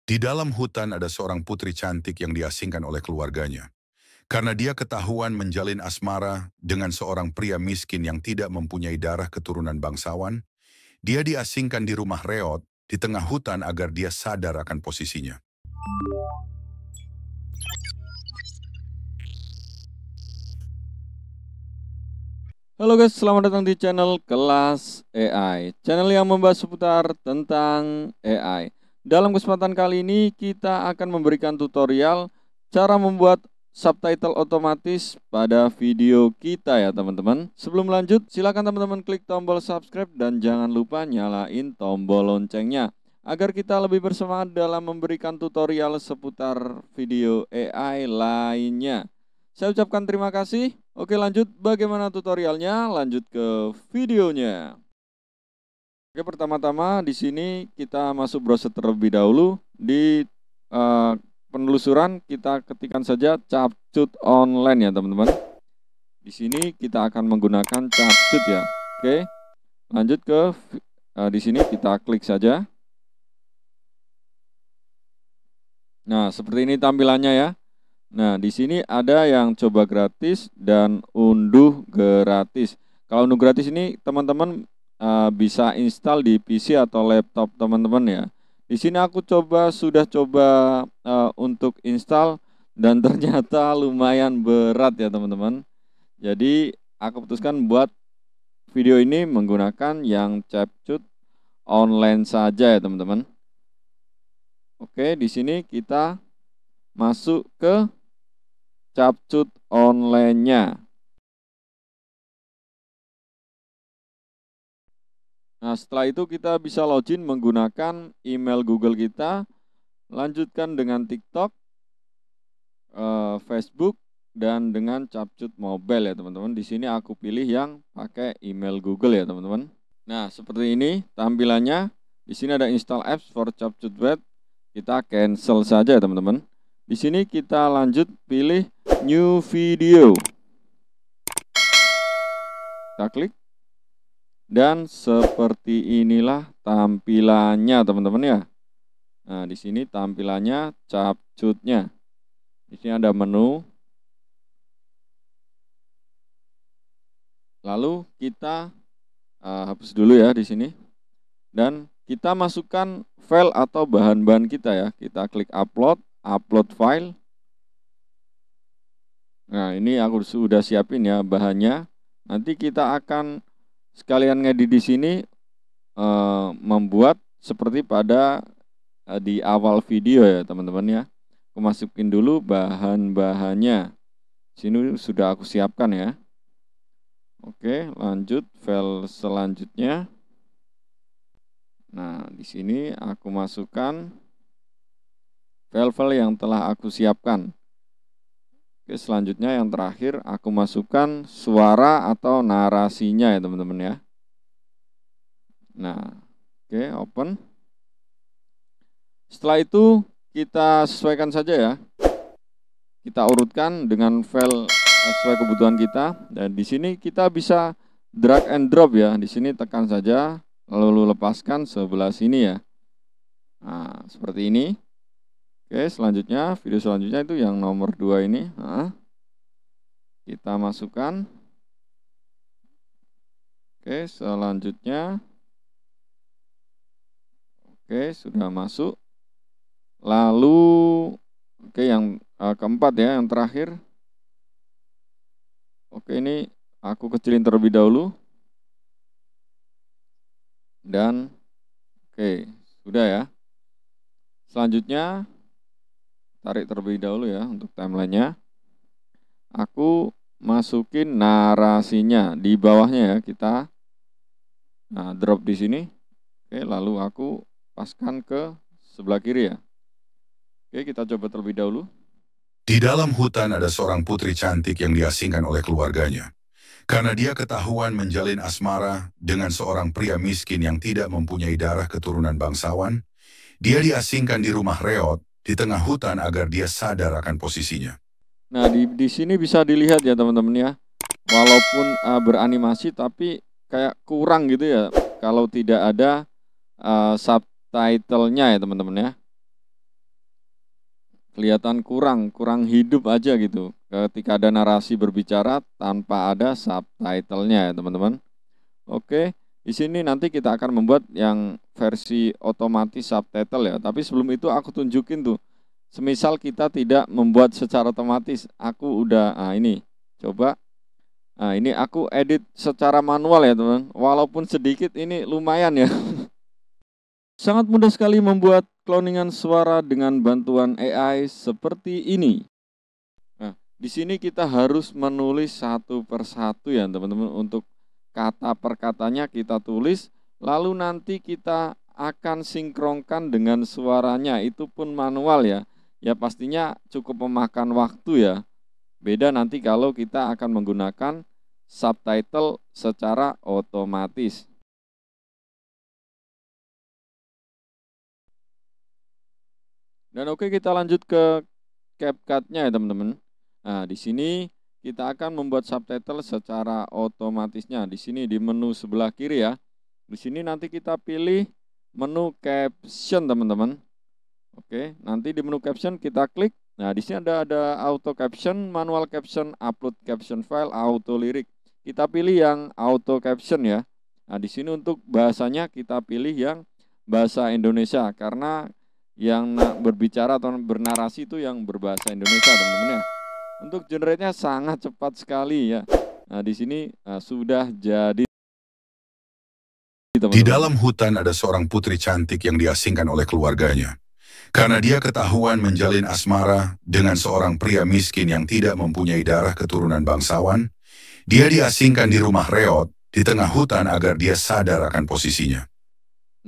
Di dalam hutan ada seorang putri cantik yang diasingkan oleh keluarganya. Karena dia ketahuan menjalin asmara dengan seorang pria miskin yang tidak mempunyai darah keturunan bangsawan, dia diasingkan di rumah reot di tengah hutan agar dia sadar akan posisinya. Halo guys, selamat datang di channel Kelas AI, channel yang membahas seputar tentang AI. Dalam kesempatan kali ini kita akan memberikan tutorial cara membuat subtitle otomatis pada video kita ya teman-teman. Sebelum lanjut, silakan teman-teman klik tombol subscribe dan jangan lupa nyalain tombol loncengnya agar kita lebih bersemangat dalam memberikan tutorial seputar video AI lainnya. Saya ucapkan terima kasih. Oke, lanjut bagaimana tutorialnya? Lanjut ke videonya. Oke, pertama-tama di sini kita masuk browser terlebih dahulu. Di penelusuran kita ketikkan saja Capcut Online ya, teman-teman. Di sini kita akan menggunakan Capcut ya. Oke. Lanjut ke di sini kita klik saja. Nah, seperti ini tampilannya ya. Nah, di sini ada yang coba gratis dan unduh gratis. Kalau unduh gratis ini teman-teman bisa install di PC atau laptop teman-teman ya. Di sini aku sudah coba untuk install dan ternyata lumayan berat ya teman-teman. Jadi aku putuskan buat video ini menggunakan yang Capcut Online saja ya teman-teman. Oke, di sini kita masuk ke Capcut Online-nya. Nah, setelah itu kita bisa login menggunakan email Google kita, lanjutkan dengan TikTok, Facebook, dan dengan Capcut Mobile ya teman-teman. Di sini aku pilih yang pakai email Google ya teman-teman. Nah, seperti ini tampilannya. Di sini ada install apps for Capcut Web. Kita cancel saja ya teman-teman. Di sini kita lanjut pilih new video. Kita klik. Dan seperti inilah tampilannya teman-teman ya. Nah, di sini tampilannya Capcut-nya. Di sini ada menu. Lalu kita hapus dulu ya di sini. Dan kita masukkan file atau bahan-bahan kita ya. Kita klik upload file. Nah, ini aku sudah siapin ya bahannya. Nanti kita akan sekalian ngedit di sini membuat seperti pada di awal video ya teman-teman ya. Aku masukin dulu bahan-bahannya. Sini sudah aku siapkan ya. Oke, lanjut file selanjutnya. Nah, di sini aku masukkan file-file yang telah aku siapkan. Oke, selanjutnya yang terakhir aku masukkan suara atau narasinya ya teman-teman ya. Nah, oke, open. Setelah itu kita sesuaikan saja ya. Kita urutkan dengan file sesuai kebutuhan kita. Dan di sini kita bisa drag and drop ya. Di sini tekan saja, lalu lepaskan sebelah sini ya. Nah, seperti ini. Oke, selanjutnya video selanjutnya itu yang nomor 2 ini. Nah, kita masukkan. Oke, selanjutnya. Oke, sudah masuk. Lalu oke, yang keempat ya, yang terakhir. Oke, ini aku kecilin terlebih dahulu. Dan oke, sudah ya. Selanjutnya tarik terlebih dahulu ya untuk timelinenya. Aku masukin narasinya di bawahnya ya, kita drop di sini. Oke, lalu aku paskan ke sebelah kiri ya. Oke, kita coba terlebih dahulu. Di dalam hutan ada seorang putri cantik yang diasingkan oleh keluarganya. Karena dia ketahuan menjalin asmara dengan seorang pria miskin yang tidak mempunyai darah keturunan bangsawan, dia diasingkan di rumah reot di tengah hutan agar dia sadar akan posisinya. Nah, di sini bisa dilihat ya teman-teman ya. Walaupun beranimasi tapi kayak kurang gitu ya kalau tidak ada subtitle-nya ya teman-teman ya. kelihatan kurang hidup aja gitu ketika ada narasi berbicara tanpa ada subtitlenya ya teman-teman. Oke, di sini nanti kita akan membuat yang versi otomatis subtitle ya. Tapi sebelum itu aku tunjukin tuh. Semisal kita tidak membuat secara otomatis, aku udah, ini, coba. Nah ini aku edit secara manual ya teman. Walaupun sedikit ini lumayan ya. Sangat mudah sekali membuat cloningan suara dengan bantuan AI seperti ini. Nah, di sini kita harus menulis satu persatu ya teman-teman, untuk kata per katanya kita tulis, lalu nanti kita akan sinkronkan dengan suaranya, itu pun manual ya. Ya pastinya cukup memakan waktu ya. Beda nanti kalau kita akan menggunakan subtitle secara otomatis. Dan oke, kita lanjut ke CapCut-nya ya teman-teman. Nah, di sini kita akan membuat subtitle secara otomatisnya. Di sini di menu sebelah kiri ya. Di sini nanti kita pilih menu caption teman-teman. Oke, nanti di menu caption kita klik. Nah, di sini ada auto caption, manual caption, upload caption file, auto lirik. Kita pilih yang auto caption ya. Nah, di sini untuk bahasanya kita pilih yang bahasa Indonesia karena yang berbicara atau bernarasi itu yang berbahasa Indonesia, teman-teman ya. Untuk generate-nya sangat cepat sekali ya. Nah, di sini sudah jadi. Di dalam hutan ada seorang putri cantik yang diasingkan oleh keluarganya. Karena dia ketahuan menjalin asmara dengan seorang pria miskin yang tidak mempunyai darah keturunan bangsawan, dia diasingkan di rumah reot di tengah hutan agar dia sadar akan posisinya.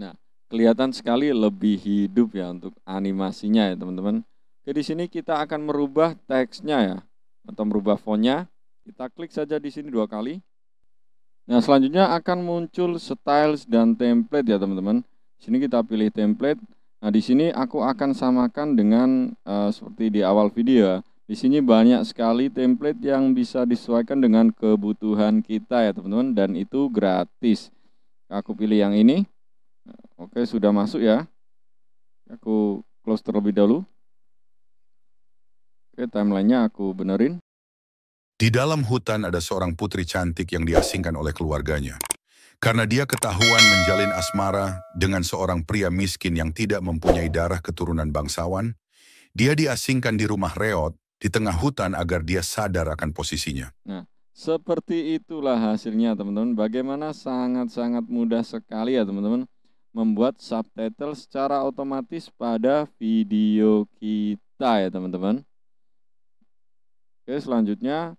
Nah, kelihatan sekali lebih hidup ya untuk animasinya ya teman-teman. Jadi di sini kita akan merubah teksnya ya, atau merubah fontnya. Kita klik saja di sini 2 kali. Nah, selanjutnya akan muncul styles dan template ya teman-teman. Sini kita pilih template. Nah, di sini aku akan samakan dengan seperti di awal video ya. Di sini banyak sekali template yang bisa disesuaikan dengan kebutuhan kita ya teman-teman, dan itu gratis. Aku pilih yang ini. Oke, sudah masuk ya. Aku close terlebih dahulu. Oke, timelinenya aku benerin. Di dalam hutan ada seorang putri cantik yang diasingkan oleh keluarganya. Karena dia ketahuan menjalin asmara dengan seorang pria miskin yang tidak mempunyai darah keturunan bangsawan, dia diasingkan di rumah reot di tengah hutan agar dia sadar akan posisinya. Nah, seperti itulah hasilnya teman-teman. Bagaimana sangat-sangat mudah sekali ya teman-teman membuat subtitle secara otomatis pada video kita ya teman-teman. Oke, selanjutnya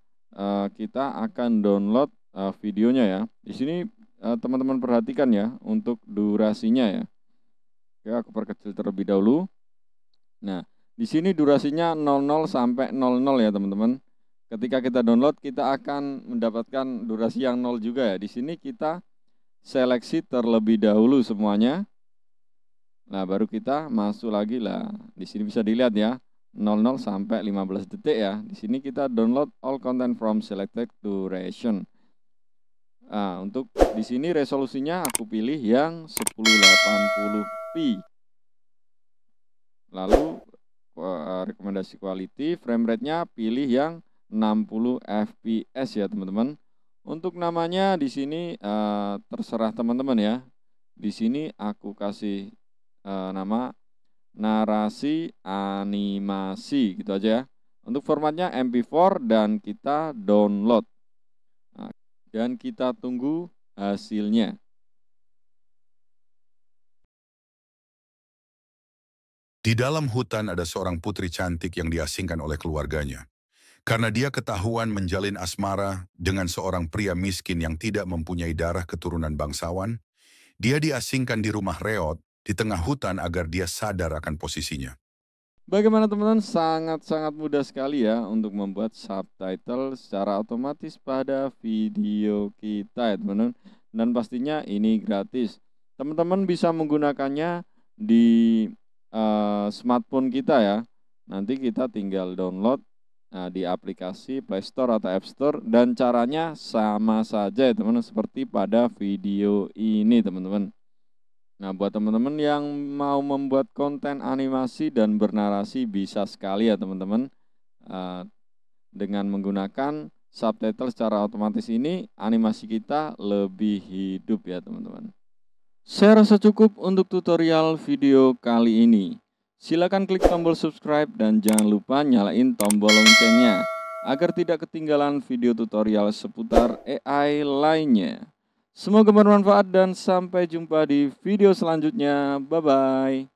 kita akan download videonya ya. Di sini teman-teman perhatikan ya untuk durasinya ya. Oke, aku perkecil terlebih dahulu. Nah, di sini durasinya 00 sampai 00 ya teman-teman. Ketika kita download, kita akan mendapatkan durasi yang 0 juga ya. Di sini kita seleksi terlebih dahulu semuanya. Nah, baru kita masuk lagi lah. Di sini bisa dilihat ya, 00 sampai 15 detik ya. Di sini kita download all content from selected duration. Nah, untuk di sini resolusinya aku pilih yang 1080p. Lalu rekomendasi quality, frame rate-nya pilih yang 60 fps ya teman-teman. Untuk namanya di sini terserah teman-teman ya. Di sini aku kasih nama narasi animasi gitu aja ya. Untuk formatnya MP4 dan kita download. Nah, dan kita tunggu hasilnya. Di dalam hutan ada seorang putri cantik yang diasingkan oleh keluarganya. Karena dia ketahuan menjalin asmara dengan seorang pria miskin yang tidak mempunyai darah keturunan bangsawan, dia diasingkan di rumah reot di tengah hutan agar dia sadar akan posisinya. Bagaimana teman-teman? Sangat-sangat mudah sekali ya untuk membuat subtitle secara otomatis pada video kita ya teman-teman. Dan pastinya ini gratis. Teman-teman bisa menggunakannya di smartphone kita ya. Nanti kita tinggal download di aplikasi Play Store atau App Store, dan caranya sama saja ya teman-teman seperti pada video ini teman-teman. Nah, buat teman-teman yang mau membuat konten animasi dan bernarasi bisa sekali ya teman-teman. Dengan menggunakan subtitle secara otomatis ini, animasi kita lebih hidup ya teman-teman. Saya rasa cukup untuk tutorial video kali ini. Silakan klik tombol subscribe dan jangan lupa nyalain tombol loncengnya agar tidak ketinggalan video tutorial seputar AI lainnya. Semoga bermanfaat dan sampai jumpa di video selanjutnya. Bye-bye.